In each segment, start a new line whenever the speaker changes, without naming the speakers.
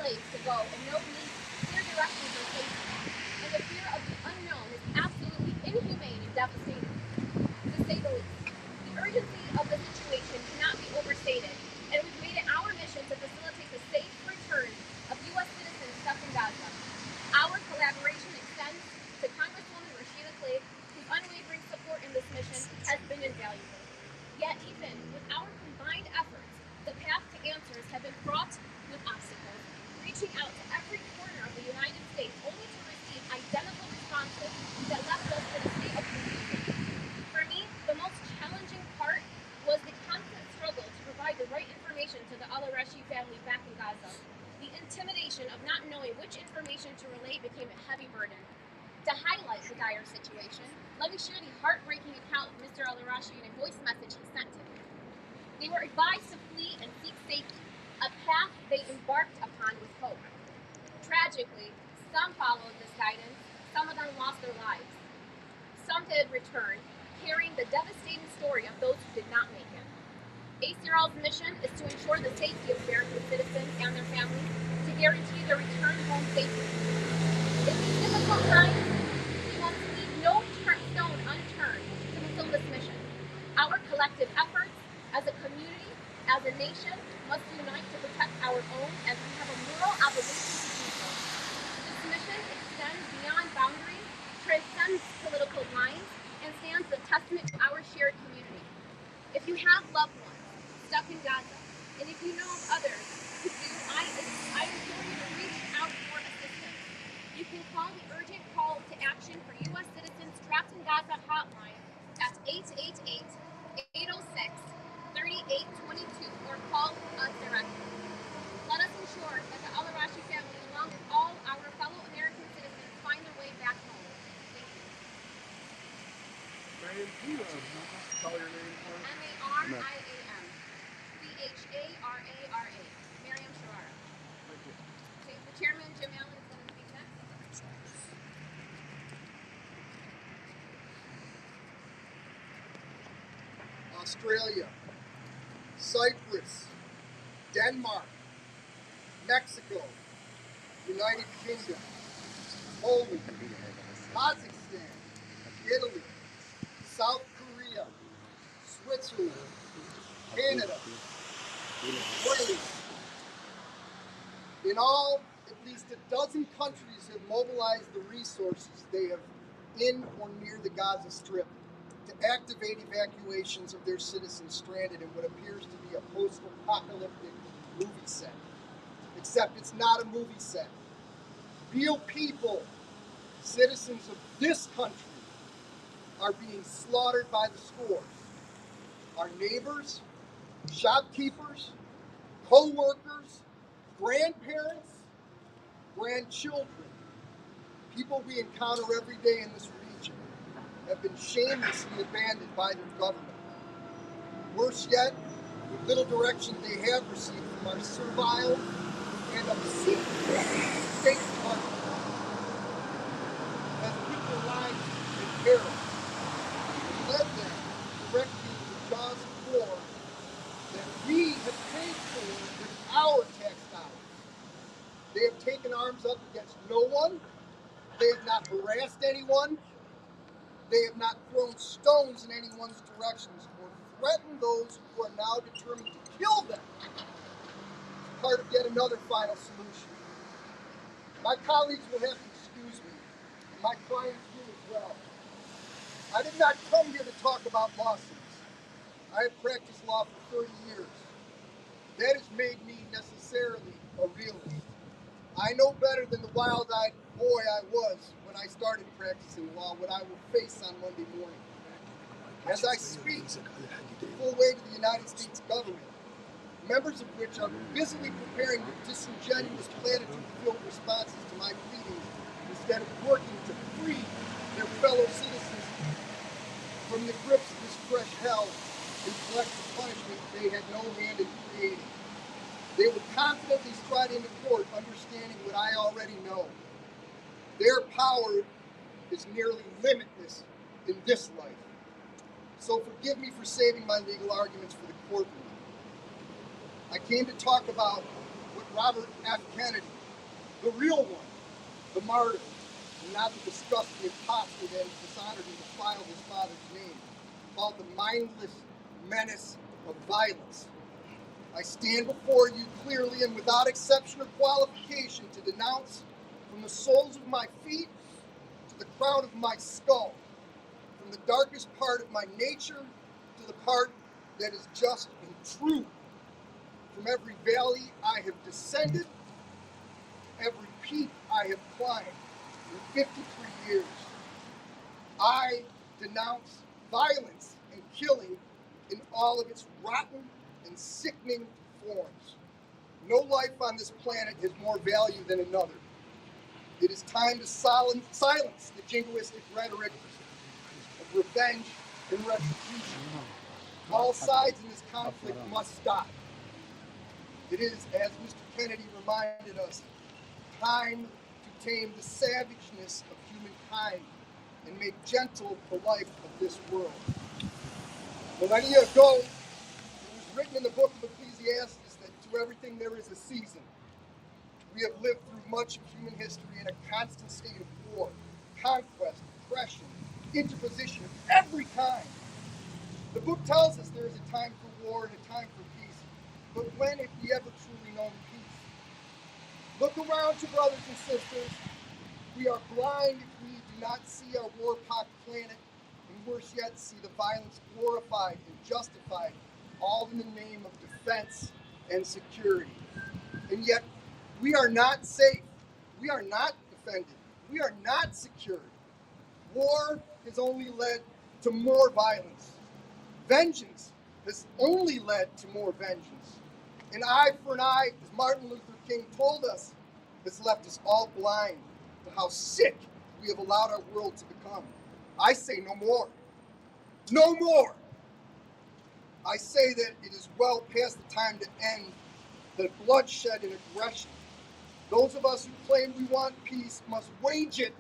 place to go and nobody clear directions or safety. And the fear of the unknown is absolutely inhumane and devastating, to say the least. The urgency of the situation cannot be overstated, and we've made it our mission to facilitate the safe return of U.S. citizens stuck in Gaza. Our collaboration extends to Congresswoman Rashida Tlaib, whose unwavering support in this mission has been invaluable. Yet even with our combined efforts, the path to answers have been fraught with obstacles, reaching out to every corner of the United States only to receive identical responses that left us in a state of confusion. For me, the most challenging part was the constant struggle to provide the right information to the al-Arashi family back in Gaza. The intimidation of not knowing which information to relay became a heavy burden. To highlight the dire situation, let me share the heartbreaking account of Mr. al-Arashi in a voice message he sent to me. They were advised to flee and seek safety, a path they embarked upon with hope. Tragically, some followed this guidance, some of them lost their lives. Some did return, carrying the devastating story of those who did not make it. ACRL's mission is to ensure the safety of American citizens and their families, to guarantee their return home safely. In these difficult times, we must leave no stone unturned to fulfill this mission. Our collective efforts, as a community, as a nation, must unite to protect our own, as we have a moral obligation to do so. This mission extends beyond boundaries, transcends political lines, and stands as a testament to our shared community. If you have loved ones stuck in Gaza, and if you know of others who do, I implore you to reach out for assistance. You can call the urgent call to action for U.S. citizens trapped in Gaza hotline at 888-806-3822 or call us directly. Let us ensure that the al-Arashi family, along with all our fellow American citizens, find their way back home. Thank you.
Mariam, can you spell your name for us?
M-A-R-I-A-M. C-H-A-R-A-R-A. Mariam Sharara.
Thank you.
Okay, the chairman, Jim Allen, is going to speak next.
Australia, Cyprus, Denmark, Mexico, United Kingdom, Poland, Kazakhstan, Italy, South Korea, Switzerland, Canada, Wales. In all, at least a dozen countries have mobilized the resources they have in or near the Gaza Strip to activate evacuations of their citizens stranded in what appears to be a post-apocalyptic movie set. Except it's not a movie set. Real people, citizens of this country, are being slaughtered by the scores. Our neighbors, shopkeepers, co-workers, grandparents, grandchildren, people we encounter every day in this region, have been shamelessly abandoned by their government. Worse yet, the little direction they have received from our servile and obscene State Department has put their lives in peril and led them directly into the jaws of war that we have paid for with our tax dollars. They have taken arms up against no one. They have not harassed anyone. They have not thrown stones in anyone's directions or threatened those who are now determined to kill them. It's part of yet another final solution. My colleagues will have to excuse me, and my clients do as well. I did not come here to talk about lawsuits. I have practiced law for 30 years. That has made me necessarily a realist. I know better than the wild-eyed boy I was when I started practicing law what I will face on Monday morning. As I speak the full weight of the United States government, members of which are busily preparing the disingenuous platitude-filled responses to my pleadings instead of working to free their fellow citizens from the grips of this fresh hell and collective punishment they had no hand in creating. They would confidently stride into court understanding what I already know. Their power is nearly limitless in this life. So forgive me for saving my legal arguments for the courtroom. I came to talk about what Robert F. Kennedy the real one, the martyr, and not the disgusting imposter that has dishonored and defiled his father's name, called the mindless menace of violence. I stand before you clearly and without exception or qualification to denounce from the soles of my feet to the crown of my skull, from the darkest part of my nature to the part that is just and true. From every valley I have descended, every peak I have climbed in 53 years. I denounce violence and killing in all of its rotten and sickening forms. No life on this planet has more value than another. It is time to silence the jingoistic rhetoric of revenge and retribution. All sides in this conflict must stop. It is, as Mr. Kennedy reminded us, time to tame the savageness of humankind and make gentle the life of this world. Millennia ago, it was written in the book of Ecclesiastes that to everything there is a season. We have lived through much of human history in a constant state of war, conquest, oppression, interposition of every kind. The book tells us there is a time for war and a time for peace, but when have we ever truly known peace? Look around to brothers and sisters. We are blind if we do not see our war-pocked planet, and worse yet, see the violence glorified and justified, all in the name of defense and security. And yet, we are not safe. We are not defended. We are not secured. War has only led to more violence. Vengeance has only led to more vengeance. An eye for an eye, as Martin Luther King told us, has left us all blind to how sick we have allowed our world to become. I say no more. No more. I say that it is well past the time to end the bloodshed and aggression. Those of us who claim we want peace must wage it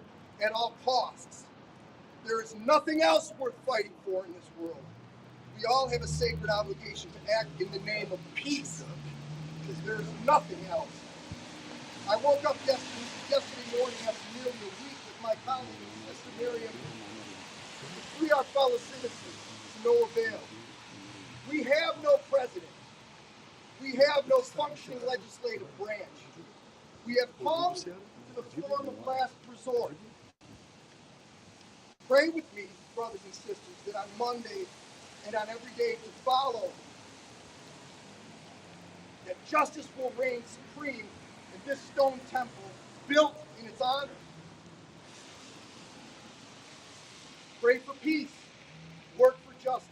at all costs. There is nothing else worth fighting for in this world. We all have a sacred obligation to act in the name of peace, because there is nothing else. I woke up yesterday morning after nearly a week with my colleague, Sister Miriam, to free our fellow citizens to no avail. We have no president. We have no functioning legislative branch. We have come to the form of last resort. Pray with me, brothers and sisters, that on Monday and on every day to follow, that justice will reign supreme in this stone temple built in its honor. Pray for peace. Work for justice.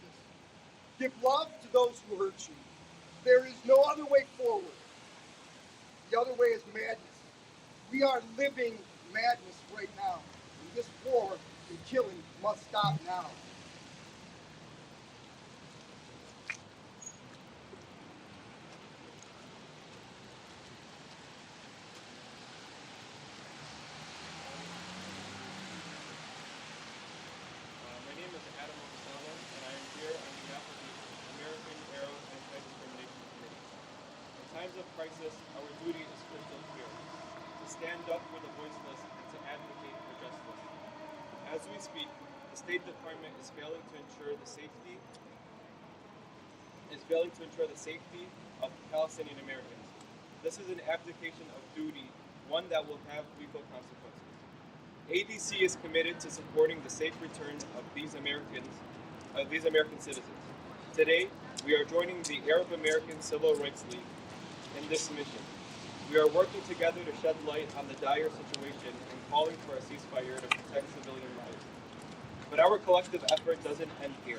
Give love to those who hurt you. There is no other way forward. The other way is madness. We are living madness right now. And this war and killing must stop now.
Of crisis, our duty is crystal clear, to stand up for the voiceless and to advocate for justice. As we speak, the State Department is failing to ensure the safety of Palestinian Americans. This is an abdication of duty, one that will have legal consequences. ADC is committed to supporting the safe return of these American citizens. Today, we are joining the Arab American Civil Rights League in this mission. We are working together to shed light on the dire situation and calling for a ceasefire to protect civilian lives. But our collective effort doesn't end here.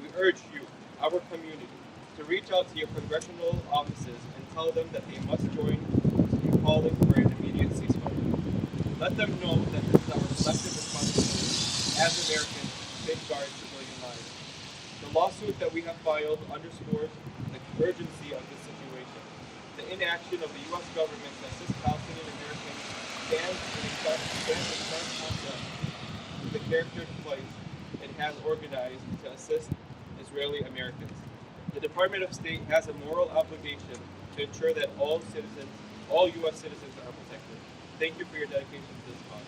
We urge you, our community, to reach out to your congressional offices and tell them that they must join in calling for an immediate ceasefire. Let them know that this is our collective responsibility as Americans to safeguard civilian lives. The lawsuit that we have filed underscores the urgency of this situation. The inaction of the U.S. government to assist Palestinian Americans stands in stark contrast to the charactered plight it has organized to assist Israeli Americans. The Department of State has a moral obligation to ensure that all U.S. citizens are protected. Thank you for your dedication to this cause.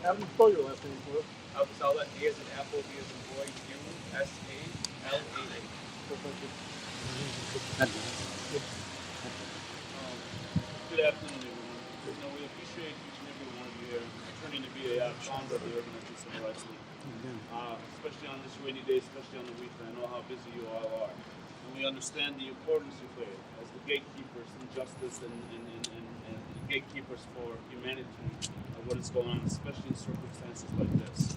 Adam, spell your last name for us.
Abusala, A as in apple, B as in boy, U-S-A-L-A-A. Good afternoon, everyone. We appreciate each and every one of you here turning to be a founder of the Organization Civil Rights League. Especially on this rainy day, especially on the weekend. I know how busy you all are. And we understand the importance you play as the gatekeepers in justice and the gatekeepers for humanity of what is going on, especially in circumstances like this.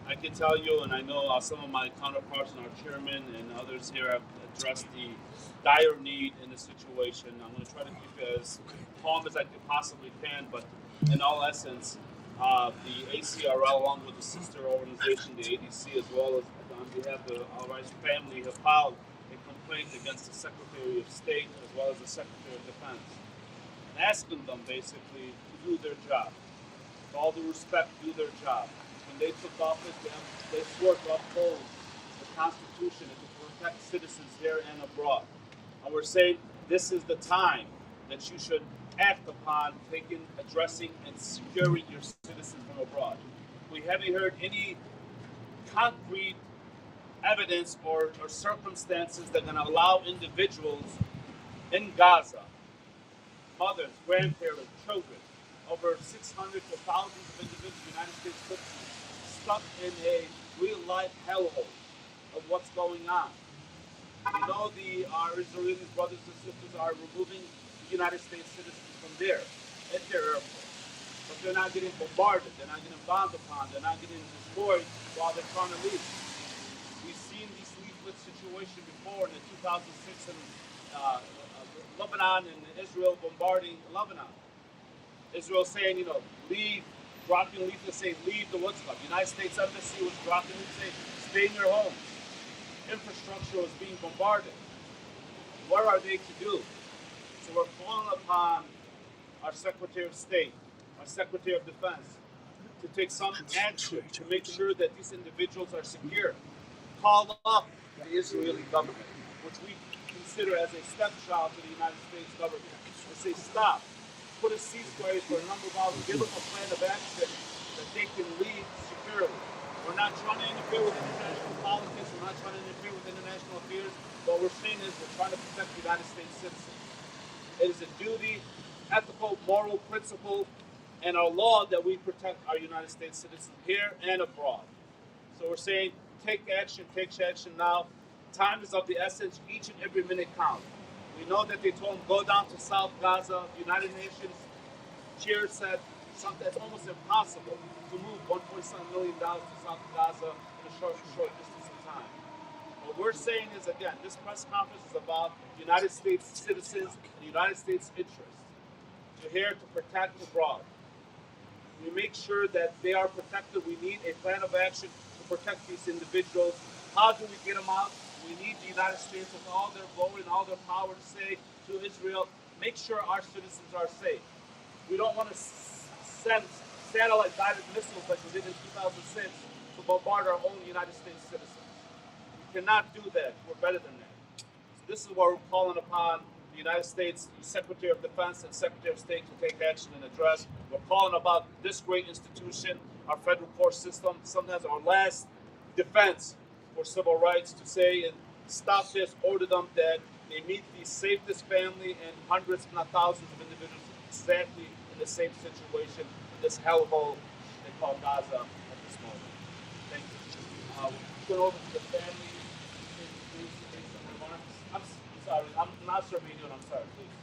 I can tell you, and I know some of my counterparts and our chairman and others here have addressed the dire need in the situation. I'm going to try to keep it as calm as I possibly can, but in all essence, the ACRL, along with the sister organization, the ADC, as well as on behalf of the Al-Rice family, have filed a complaint against the Secretary of State as well as the Secretary of Defense, and asking them basically to do their job. With all due respect, do their job. When they took office, they swore to uphold the Constitution and to protect citizens here and abroad. And we're saying this is the time that you should act upon addressing and securing your citizens from abroad. We haven't heard any concrete evidence or circumstances that are going to allow individuals in Gaza, mothers, grandparents, children, over 600 to thousands of individuals, United States citizens, stuck in a real-life hellhole of what's going on. We know our Israeli brothers and sisters are removing the United States citizens from there, at their airport. But they're not getting bombarded, they're not getting bombed upon, they're not getting destroyed while they're trying to leave. We've seen this leaflet situation before in the 2006 in Lebanon and Israel bombarding Lebanon. Israel saying, leave, dropping leaflets saying, leave the what's called. The United States Embassy was dropping leaflets saying, stay in your homes. Infrastructure was being bombarded. What are they to do? So we're calling upon our Secretary of State, our Secretary of Defense, to take some action to make sure that these individuals are secure. Call up the Israeli government, which we consider as a stepchild to the United States government, and say, stop, put a ceasefire for a number of hours, give them a plan of action that they can lead securely. We're not trying to interfere with international politics, we're not trying to interfere with international affairs. What we're saying is we're trying to protect the United States citizens. It is a duty, ethical, moral principle, and our law that we protect our United States citizens here and abroad. So we're saying take action now. Time is of the essence, each and every minute counts. We know that they told them go down to South Gaza. The United Nations chair said something that's almost impossible to move $1.7 million to South Gaza in a short distance of time. What we're saying is, again, this press conference is about United States citizens and the United States interests. We're here to protect abroad. We make sure that they are protected. We need a plan of action to protect these individuals. How do we get them out? We need the United States with all their glory and all their power to say to Israel, make sure our citizens are safe. We don't want to send satellite-guided missiles like we did in 2006 to bombard our own United States citizens. We cannot do that. We're better than that. So this is what we're calling upon the United States Secretary of Defense and Secretary of State to take action and address. We're calling about this great institution, our federal court system, sometimes our last defense for civil rights, to say and stop this, order them that they meet the safest family and hundreds, if not thousands of individuals exactly in the same situation, this hellhole they call Gaza at this moment. Thank you. We're going over to the family. Please make some remarks. I'm sorry, I'm not Armenian, I'm sorry, please.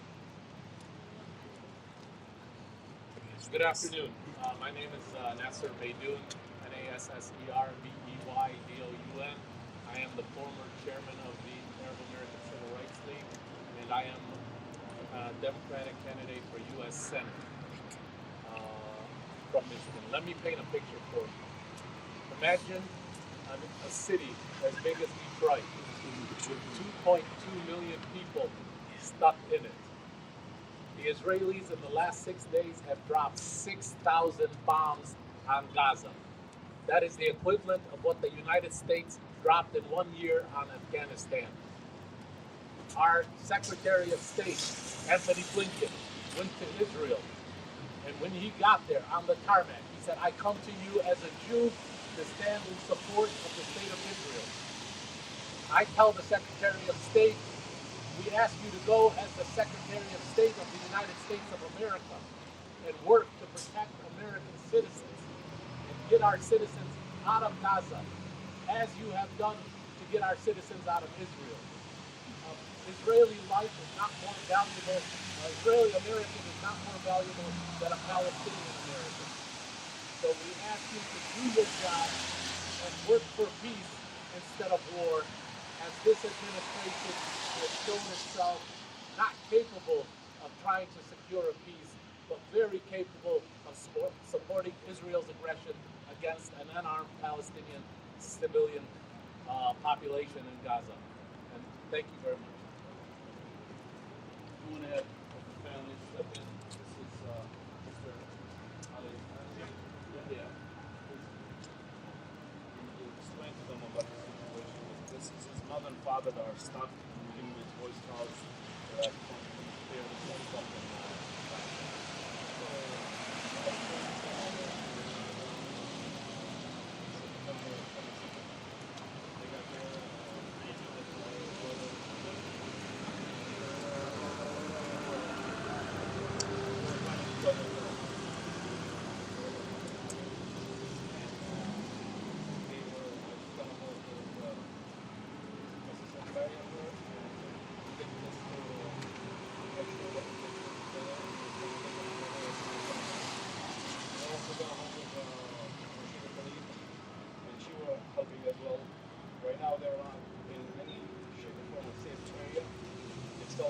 Good afternoon. My name is Nasser Beydoun, Nasserbeydouin. I am the former chairman of the Arab American Civil Rights League, and I am a Democratic candidate for U.S. Senate from Michigan. Let me paint a picture for you. Imagine a city as big as Detroit with 2.2 million people stuck in it. The Israelis in the last 6 days have dropped 6,000 bombs on Gaza. That is the equivalent of what the United States dropped in 1 year on Afghanistan. Our Secretary of State, Anthony Blinken, went to Israel And when he got there on the tarmac, he said, I come to you as a Jew to stand in support of the state of Israel. I tell the Secretary of State, we ask you to go as the Secretary of State of the United States of America and work to protect American citizens and get our citizens out of Gaza, as you have done to get our citizens out of Israel. Israeli life is not more valuable, Israeli American is not more valuable than a Palestinian American. So we ask you to do your job and work for peace instead of war, as this administration has shown itself not capable of trying to secure a peace, but very capable of supporting Israel's aggression against an unarmed Palestinian civilian population in Gaza. And thank you very much.
I want to have the family step in. This is Mr. Ali. Yeah. You explain to them about the situation. This is his mother and father that are stuck in with Boy Scouts. They're something.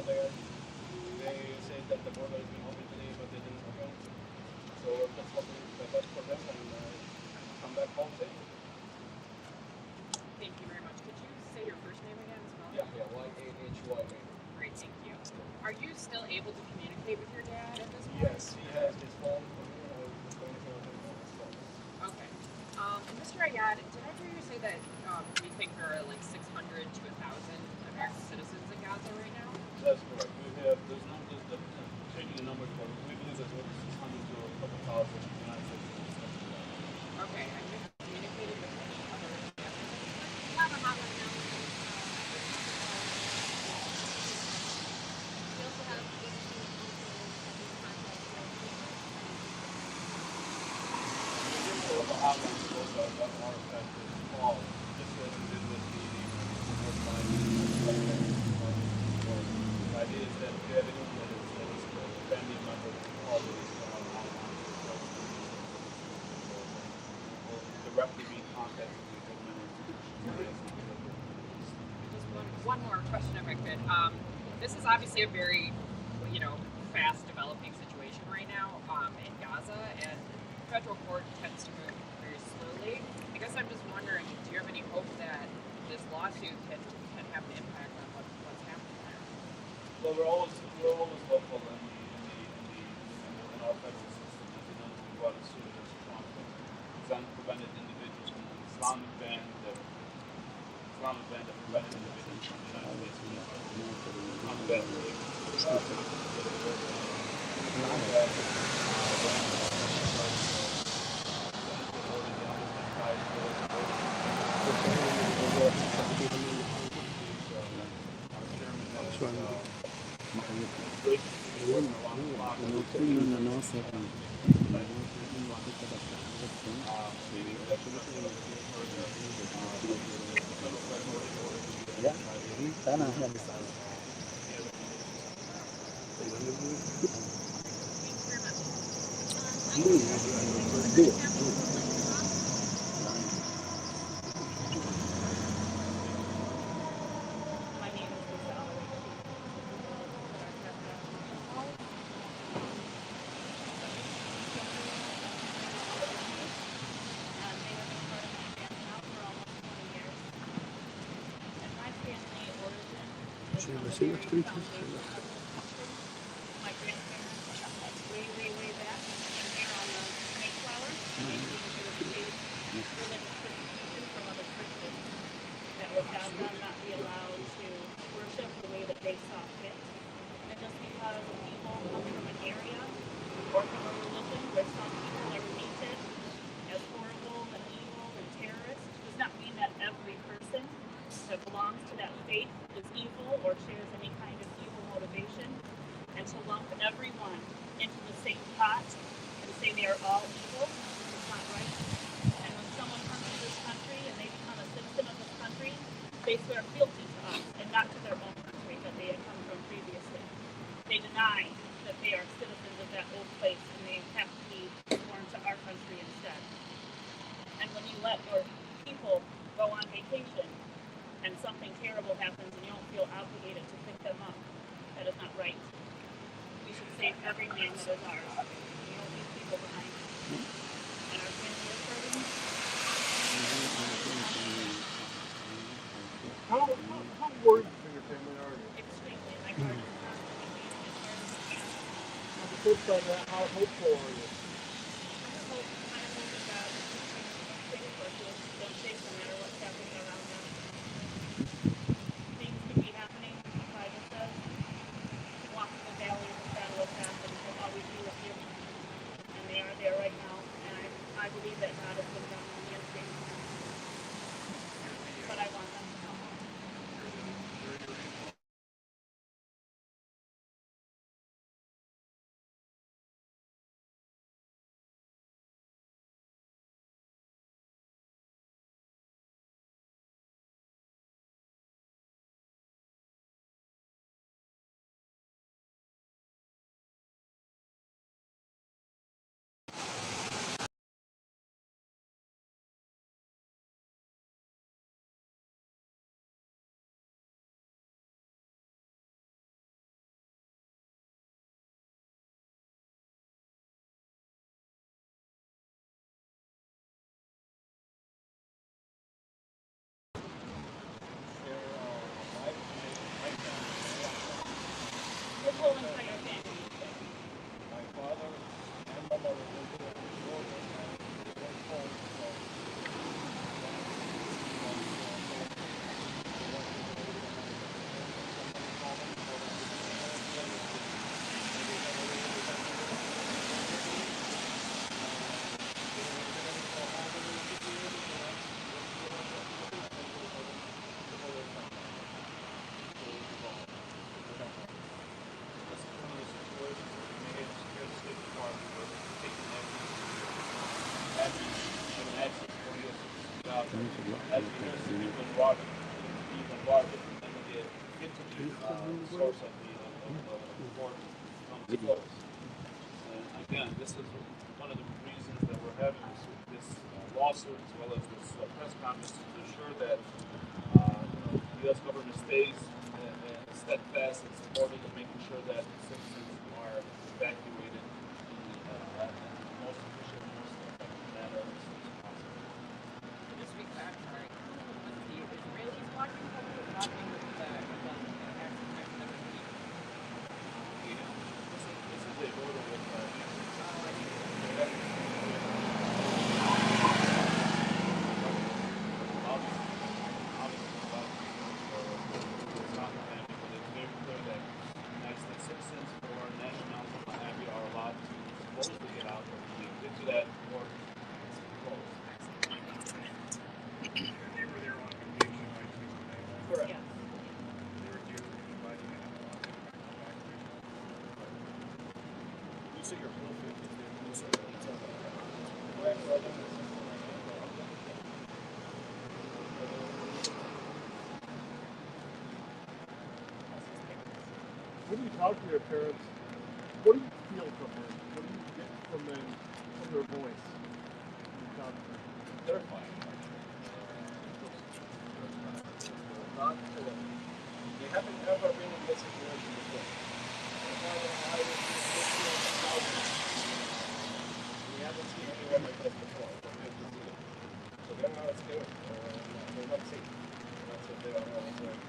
There. They say that the border has been open today, but they didn't open. So we're just hoping the best for them and come back home safe.
Thank you very much. Could you say your first name again as well?
Yeah, Y-A-H-Y-A.
Great, thank you. Are you still able to communicate with your dad at this point?
Yes, he has his phone. Communicating with him on his phone.
Okay. Mr. Ayad, did I hear you say that you think there are like 600 to 1,000 American citizens in Gaza right now?
That's correct. There's numbers that changing the numbers, but we believe there's over 600 to a couple thousand United States citizens.
Okay. Have you communicated with any other Americans?
We have a hotline now. We also have ADC
The hotline goes that are affected all, just as we did with the Hotline. The idea is that if you have anyone that is a family member, all of these will directly be in contact with the government institutions.
Just one more question, if I could. This is obviously a very, fast developing situation right now in Gaza, and federal court tends to move very slowly. I guess I'm just wondering, do you have any hope that this lawsuit can have an impact on what's happening there?
Well, we're always hopeful in our federal system. As you know, we brought a suit against conflict. Prevented individuals from an Islamic band that prevented individuals from the United States from
My grandparents, way back, and here on the Mayflower, religious persecution from other Christians that would have them not be allowed to worship the way that they saw fit. And just because people come from an area or from a religion into the same pot and say they are all evil. It's not right. And when someone comes to this country and they become a citizen of this country, they swear fealty to us and not to their own country that they had come from previously. They deny that they are citizens of that old place and they have to be sworn to our country instead. And when you let your people go on vacation and something terrible happens and you don't feel obligated to pick them up, that is not right. We should save every man that is ours. We don't leave people behind. And our family is hurting.
How worried for your family are you?
Extremely. My heart is constantly beating as hard as it can.
On the flip side of that, how hopeful are you?
I hope that God will keep things safe for us. They'll safe no matter what's happening around them. Things could be happening, the Bible says. Walk in the valley of the shadow of death and he'll always be with you. And they are there right now. And I believe that God is with them on the inside. But I want them to come home. Your whole entire family.
My father and my mother went to Georgia and they went home source of the report comes close. And again, this is one of the reasons that we're having this lawsuit as well as this press conference to ensure that the U.S. government stays steadfast and supportive of making sure that citizens are evacuated in the most efficient, most effective manner as soon as possible.
Just to be clear, I'm sorry. Was the Israelis walking home or walking with the
This is a border with citizens or nationals or what have you are allowed to supposedly get out, but when we get to that port, it's closed.
They were there on vacation, I think.
Correct.
Yes.
They were due to invite me to come back.
You say your whole family is there. You say
When you talk to your parents, what do you feel from them? What do you get from them, from their voice? When you talk to them?
terrifying. They haven't ever been in this situation before. My father and I was in this we haven't seen anyone like this before. So we have to see it. So they're not scared. They're not safe. That's what they are always saying.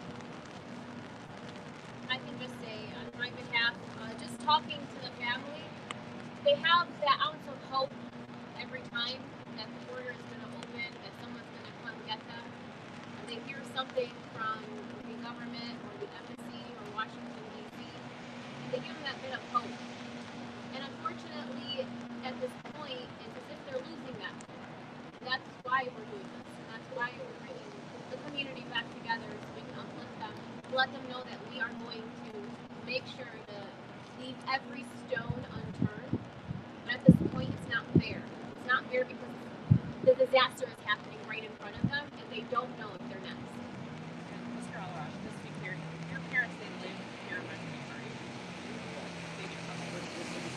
I can just say on my behalf, just talking to the family, they have that ounce of hope every time that the border is going to open, that someone's going to come get them. And they hear something from the government or the embassy or Washington, D.C., and they give them that bit of hope. And unfortunately, at this point, it's as if they're losing them. And that's why we're doing this. And that's why we're bringing the community back together so we can uplift them, let them know that we are going to make sure to leave every stone unturned disaster is happening right in front of them, and they don't know if they're next.
And Mr. Alash, just to be clear, your parents, they live here in Mexico, right? They become U.S. citizens.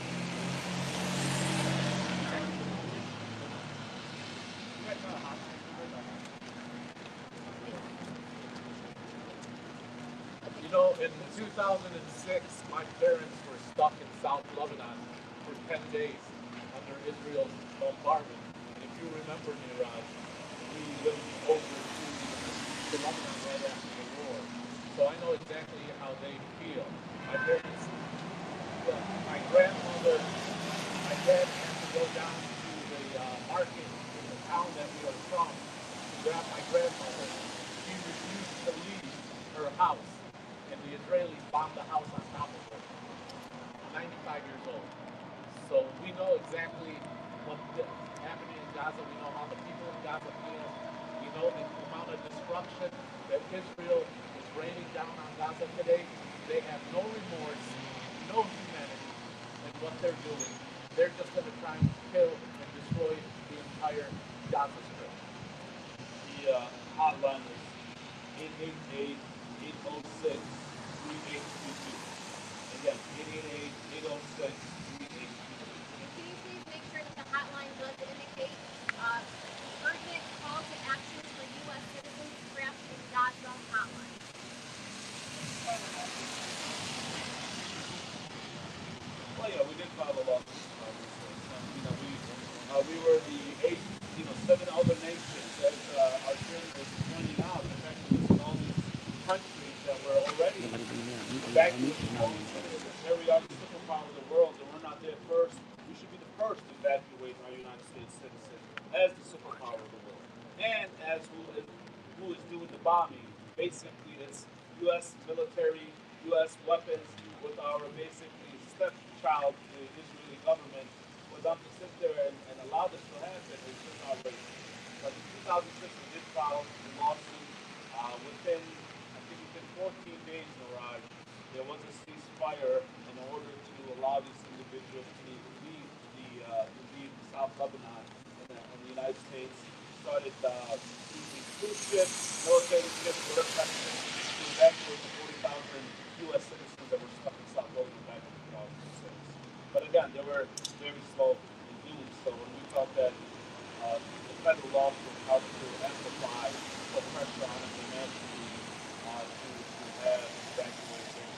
You know, in 2006, my parents were stuck in South Lebanon for 10 days under Israel's bombardment. And if you remember, Niraj, we lived over to Lebanon right after the war. So I know exactly how they feel. My parents, my grandmother, my dad had to go down to the market in the town that we are from to grab my grandmother. She refused to leave her house, and the Israelis bombed the house on top of her. 95 years old. So we know exactly what's happening in Gaza. We know how the people in Gaza feel. We know the amount of destruction that Israel is raining down on Gaza today. They have no remorse, no humanity in what they're doing. They're just going to try and kill and destroy the entire Gaza Strip.
The hotline is 888-806-3822. Again, 888-806-3822.
And can you please make sure that the hotline does indicate urgent call to action for U.S. citizens trapped in Gaza hotline?
Well, yeah, we did file a lawsuit. We were the eight, 7 other nations that are joining out. In fact, it was all these countries that were already evacuating all these citizens. Here we are, the superpower of the world, and we're not there first. We should be the first to evacuate our United States citizens as the superpower of the world. And as who is doing the bombing, basically it's U.S. military, U.S. weapons with our basically stepchild, the Israeli government. For them to sit there and allow this to happen is just outrageous. But in 2006, we did file the lawsuit. Within 14 days, Niraj, there was a ceasefire in order to allow these individuals to leave South Lebanon, and the United States started using cruise ships, military ships, whatever kind of ships, to evacuate the 40,000 U.S. citizens that were stuck in South Lebanon back in 2006. But again, they were very slow in doing so, and we felt that the federal laws would help to amplify, put pressure on them immensely to have evacuation.